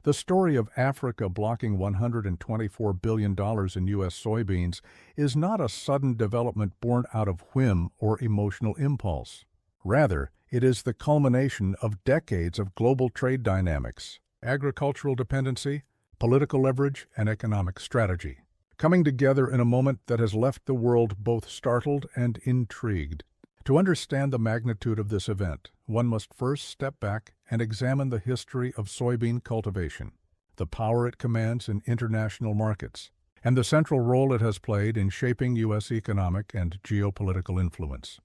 The story of Africa blocking $124 billion in U.S. soybeans is not a sudden development born out of whim or emotional impulse. Rather, it is the culmination of decades of global trade dynamics, agricultural dependency, political leverage, and economic strategy, coming together in a moment that has left the world both startled and intrigued. To understand the magnitude of this event, one must first step back and examine the history of soybean cultivation, the power it commands in international markets, and the central role it has played in shaping U.S. economic and geopolitical influence.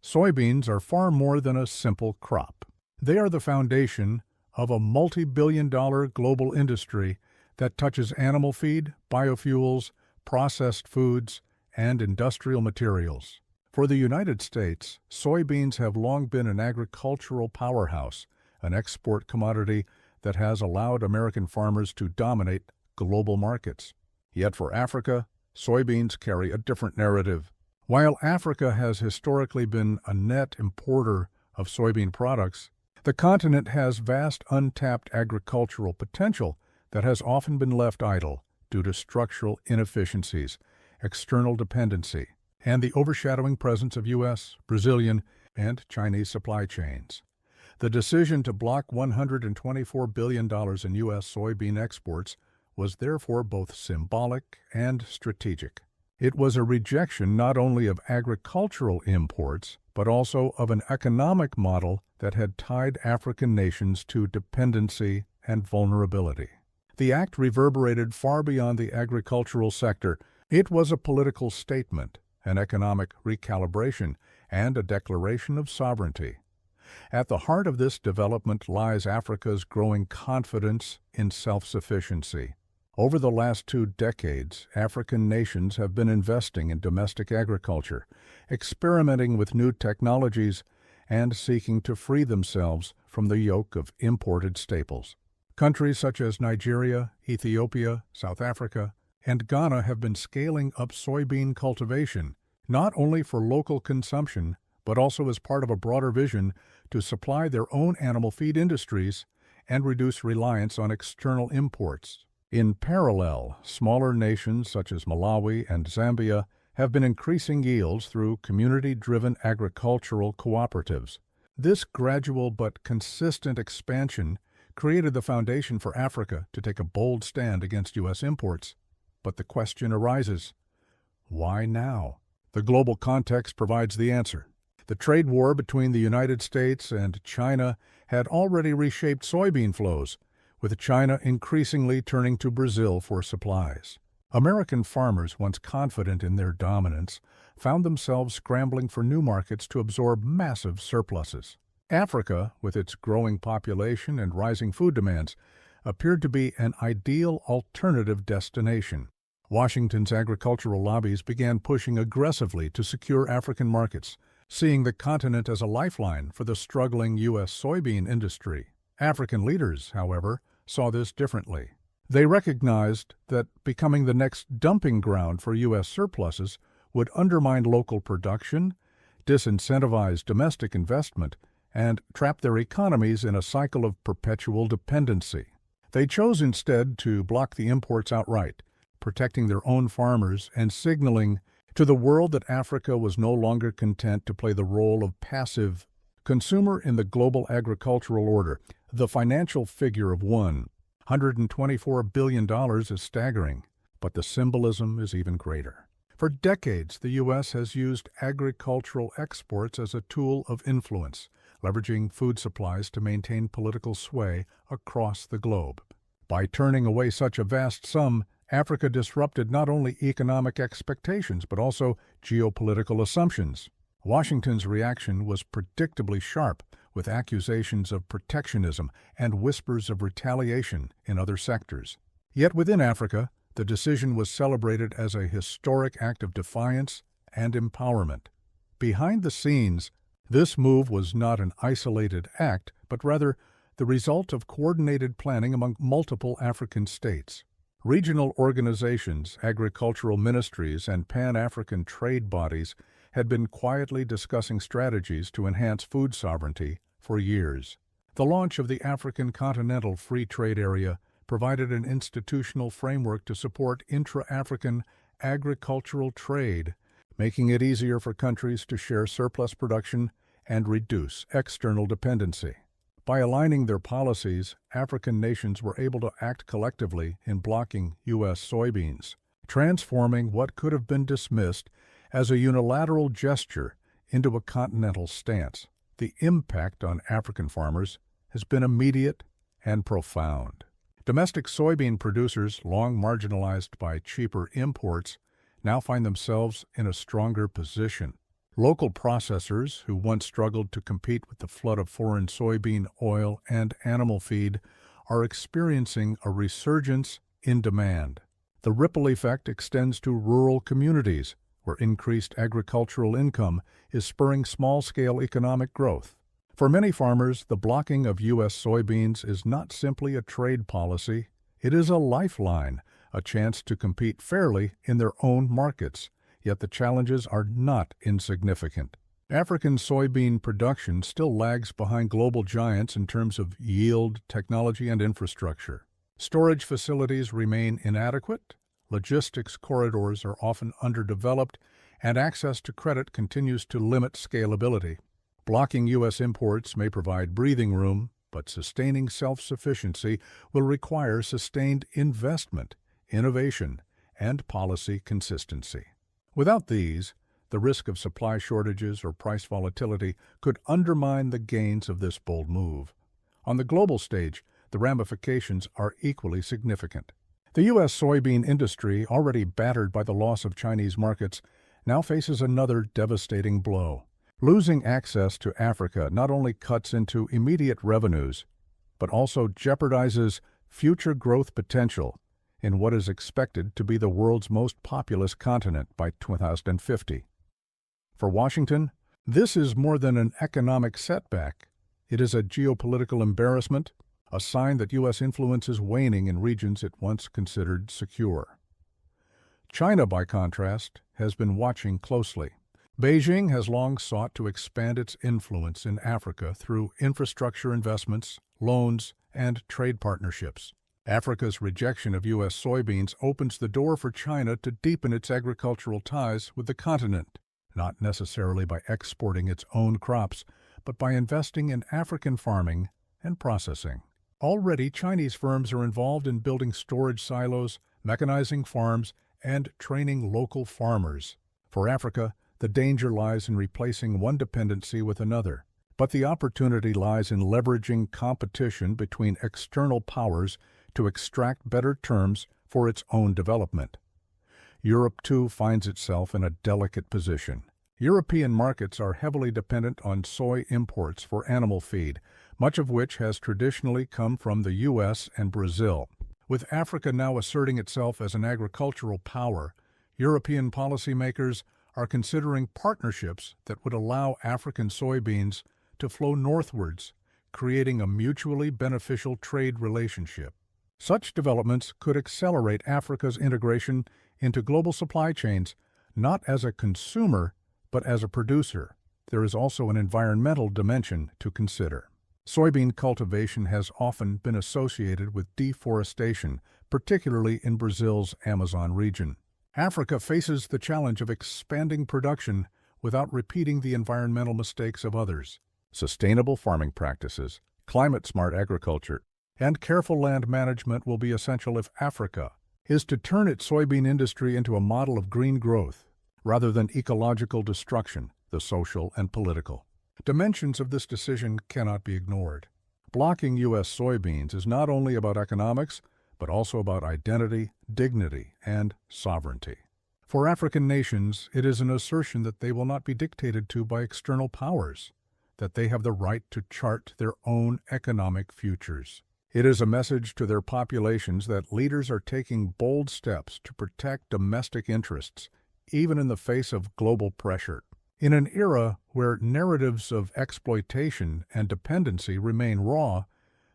Soybeans are far more than a simple crop. They are the foundation of a multi-billion-dollar global industry that touches animal feed, biofuels, processed foods, and industrial materials. For the United States, soybeans have long been an agricultural powerhouse, an export commodity that has allowed American farmers to dominate global markets. Yet for Africa, soybeans carry a different narrative. While Africa has historically been a net importer of soybean products, the continent has vast untapped agricultural potential that has often been left idle due to structural inefficiencies, external dependency, and the overshadowing presence of U.S., Brazilian, and Chinese supply chains. The decision to block $124 billion in U.S. soybean exports was therefore both symbolic and strategic. It was a rejection not only of agricultural imports, but also of an economic model that had tied African nations to dependency and vulnerability. The act reverberated far beyond the agricultural sector. It was a political statement, an economic recalibration, and a declaration of sovereignty. At the heart of this development lies Africa's growing confidence in self-sufficiency. Over the last 2 decades, African nations have been investing in domestic agriculture, experimenting with new technologies, and seeking to free themselves from the yoke of imported staples. Countries such as Nigeria, Ethiopia, South Africa, and Ghana have been scaling up soybean cultivation, not only for local consumption, but also as part of a broader vision to supply their own animal feed industries and reduce reliance on external imports. In parallel, smaller nations such as Malawi and Zambia have been increasing yields through community-driven agricultural cooperatives. This gradual but consistent expansion created the foundation for Africa to take a bold stand against U.S. imports. But the question arises, why now? The global context provides the answer. The trade war between the United States and China had already reshaped soybean flows, with China increasingly turning to Brazil for supplies. American farmers, once confident in their dominance, found themselves scrambling for new markets to absorb massive surpluses. Africa, with its growing population and rising food demands, appeared to be an ideal alternative destination. Washington's agricultural lobbies began pushing aggressively to secure African markets, seeing the continent as a lifeline for the struggling U.S. soybean industry. African leaders, however, saw this differently. They recognized that becoming the next dumping ground for U.S. surpluses would undermine local production, disincentivize domestic investment, and trap their economies in a cycle of perpetual dependency. They chose instead to block the imports outright, protecting their own farmers and signaling to the world that Africa was no longer content to play the role of passive consumer in the global agricultural order. The financial figure of $124 billion is staggering, but the symbolism is even greater. For decades, the U.S. has used agricultural exports as a tool of influence, leveraging food supplies to maintain political sway across the globe. By turning away such a vast sum, Africa disrupted not only economic expectations but also geopolitical assumptions. Washington's reaction was predictably sharp, with accusations of protectionism and whispers of retaliation in other sectors. Yet within Africa, the decision was celebrated as a historic act of defiance and empowerment. Behind the scenes, this move was not an isolated act, but rather the result of coordinated planning among multiple African states. Regional organizations, agricultural ministries, and Pan-African trade bodies had been quietly discussing strategies to enhance food sovereignty for years. The launch of the African Continental Free Trade Area provided an institutional framework to support intra-African agricultural trade, making it easier for countries to share surplus production and reduce external dependency. By aligning their policies, African nations were able to act collectively in blocking U.S. soybeans, transforming what could have been dismissed as a unilateral gesture into a continental stance. The impact on African farmers has been immediate and profound. Domestic soybean producers, long marginalized by cheaper imports, now find themselves in a stronger position. Local processors, who once struggled to compete with the flood of foreign soybean oil and animal feed, are experiencing a resurgence in demand. The ripple effect extends to rural communities, where increased agricultural income is spurring small-scale economic growth. For many farmers, the blocking of U.S. soybeans is not simply a trade policy, it is a lifeline, a chance to compete fairly in their own markets. Yet the challenges are not insignificant. African soybean production still lags behind global giants in terms of yield, technology, and infrastructure. Storage facilities remain inadequate, logistics corridors are often underdeveloped, and access to credit continues to limit scalability. Blocking U.S. imports may provide breathing room, but sustaining self-sufficiency will require sustained investment, innovation, and policy consistency. Without these, the risk of supply shortages or price volatility could undermine the gains of this bold move. On the global stage, the ramifications are equally significant. The U.S. soybean industry, already battered by the loss of Chinese markets, now faces another devastating blow. Losing access to Africa not only cuts into immediate revenues, but also jeopardizes future growth potential in what is expected to be the world's most populous continent by 2050. For Washington, this is more than an economic setback. It is a geopolitical embarrassment, a sign that U.S. influence is waning in regions it once considered secure. China, by contrast, has been watching closely. Beijing has long sought to expand its influence in Africa through infrastructure investments, loans, and trade partnerships. Africa's rejection of U.S. soybeans opens the door for China to deepen its agricultural ties with the continent, not necessarily by exporting its own crops, but by investing in African farming and processing. Already, Chinese firms are involved in building storage silos, mechanizing farms, and training local farmers. For Africa, the danger lies in replacing one dependency with another, but the opportunity lies in leveraging competition between external powers to extract better terms for its own development. Europe, too, finds itself in a delicate position. European markets are heavily dependent on soy imports for animal feed, much of which has traditionally come from the U.S. and Brazil. With Africa now asserting itself as an agricultural power, European policymakers are considering partnerships that would allow African soybeans to flow northwards, creating a mutually beneficial trade relationship. Such developments could accelerate Africa's integration into global supply chains, not as a consumer, but as a producer. There is also an environmental dimension to consider. Soybean cultivation has often been associated with deforestation, particularly in Brazil's Amazon region. Africa faces the challenge of expanding production without repeating the environmental mistakes of others. Sustainable farming practices, climate-smart agriculture, and careful land management will be essential if Africa is to turn its soybean industry into a model of green growth, rather than ecological destruction, the social and political. Dimensions of this decision cannot be ignored. Blocking U.S. soybeans is not only about economics, but also about identity, dignity, and sovereignty. For African nations, it is an assertion that they will not be dictated to by external powers, that they have the right to chart their own economic futures. It is a message to their populations that leaders are taking bold steps to protect domestic interests, even in the face of global pressure. In an era where narratives of exploitation and dependency remain raw,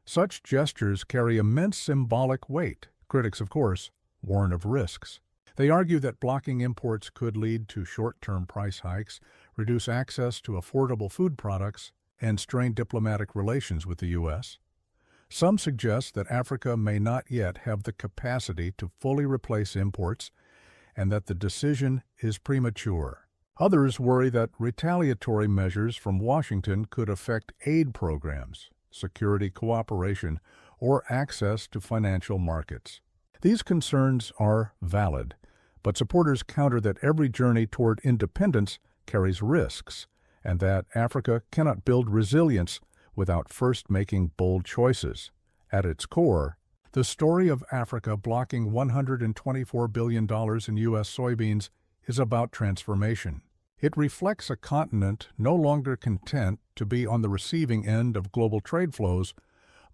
such gestures carry immense symbolic weight. Critics, of course, warn of risks. They argue that blocking imports could lead to short-term price hikes, reduce access to affordable food products, and strained diplomatic relations with the U.S. Some suggest that Africa may not yet have the capacity to fully replace imports and that the decision is premature. Others worry that retaliatory measures from Washington could affect aid programs, security cooperation, or access to financial markets. These concerns are valid, but supporters counter that every journey toward independence carries risks, and that Africa cannot build resilience without first making bold choices. At its core, the story of Africa blocking $124 billion in U.S. soybeans is about transformation. It reflects a continent no longer content to be on the receiving end of global trade flows,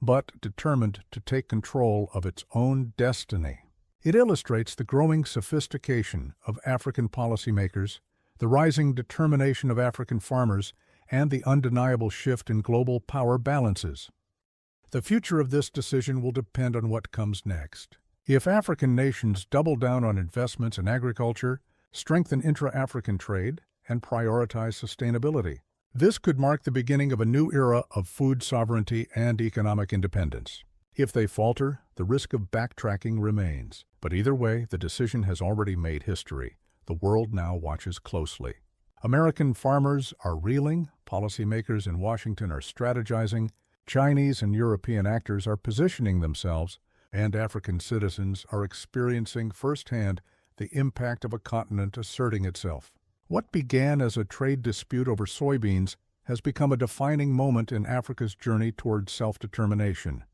but determined to take control of its own destiny. It illustrates the growing sophistication of African policymakers, the rising determination of African farmers, and the undeniable shift in global power balances. The future of this decision will depend on what comes next. If African nations double down on investments in agriculture, strengthen intra-African trade, and prioritize sustainability, this could mark the beginning of a new era of food sovereignty and economic independence. If they falter, the risk of backtracking remains. But either way, the decision has already made history. The world now watches closely. American farmers are reeling, policymakers in Washington are strategizing, Chinese and European actors are positioning themselves, and African citizens are experiencing firsthand the impact of a continent asserting itself. What began as a trade dispute over soybeans has become a defining moment in Africa's journey toward self-determination.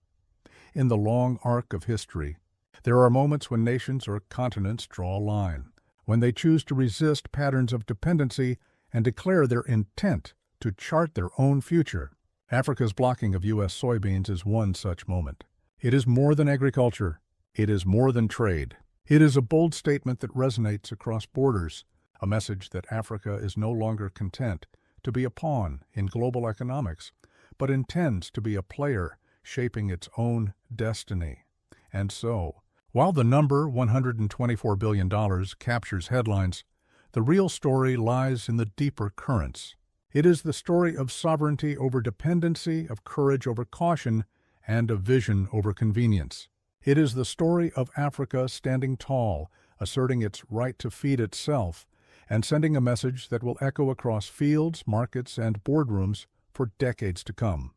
In the long arc of history, there are moments when nations or continents draw a line, when they choose to resist patterns of dependency and declare their intent to chart their own future. Africa's blocking of U.S. soybeans is one such moment. It is more than agriculture. It is more than trade. It is a bold statement that resonates across borders, a message that Africa is no longer content to be a pawn in global economics, but intends to be a player shaping its own destiny. And so, while the number $124 billion captures headlines, the real story lies in the deeper currents. It is the story of sovereignty over dependency, of courage over caution, and of vision over convenience. It is the story of Africa standing tall, asserting its right to feed itself, and sending a message that will echo across fields, markets, and boardrooms for decades to come.